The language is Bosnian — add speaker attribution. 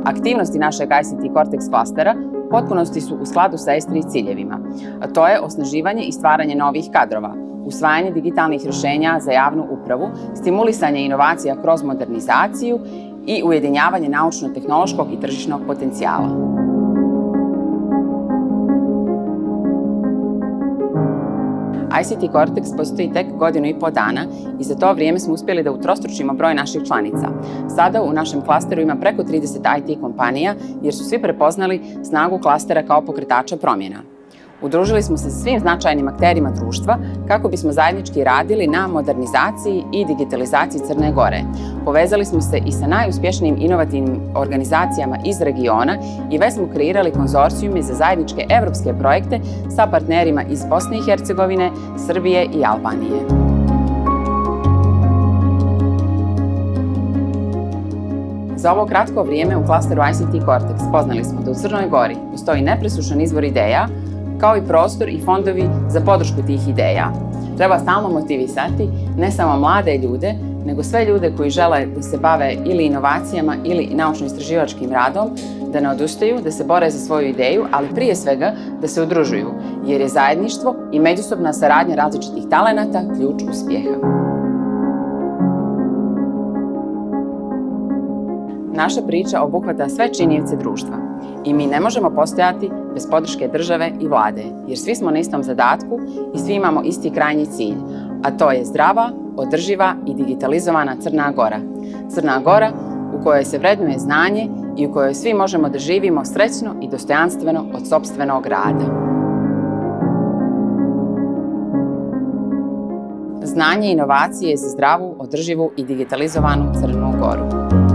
Speaker 1: Aktivnosti našeg ICT Cortex klastera potpunosti su u skladu sa S3 ciljevima, a to je osnaživanje i stvaranje novih kadrova, usvajanje digitalnih rješenja za javnu upravu, stimulisanje inovacija kroz modernizaciju i ujedinjavanje naučno-tehnološkog i tržišnog potencijala. ICT Cortex postoji tek 1,5 godinu i za to vrijeme smo uspjeli da utrostručimo broj naših članica. Sada u našem klasteru ima preko 30 IT kompanija jer su svi prepoznali snagu klastera kao pokretača promjena. Udružili smo se sa svim značajnim akterima društva kako bismo zajednički radili na modernizaciji i digitalizaciji Crne Gore. Povezali smo se i sa najuspješnijim inovativnim organizacijama iz regiona i već smo kreirali konzorcijume za zajedničke evropske projekte sa partnerima iz Bosne i Hercegovine, Srbije i Albanije. Za ovo kratko vrijeme u klasteru ICT Cortex spoznali smo da u Crnoj Gori postoji nepresušan izvor ideja, kao i prostor i fondovi za podršku tih ideja. Treba stalno motivisati ne samo mlade ljude, nego sve ljude koji žele da se bave ili inovacijama ili naučno-istraživačkim radom, da ne odustaju, da se bore za svoju ideju, ali prije svega da se udružuju, jer je zajedništvo i međusobna saradnja različitih talenata ključ uspjeha. Naša priča obuhvata sve činioce društva i mi ne možemo postojati bez podrške države i vlade, jer svi smo na istom zadatku i svi imamo isti krajnji cilj, a to je zdrava, održiva i digitalizovana Crna Gora. Crna Gora u kojoj se vrednuje znanje i u kojoj svi možemo da živimo srećno i dostojanstveno od sopstvenog rada. Znanje i inovacije za zdravu, održivu i digitalizovanu Crnu Goru.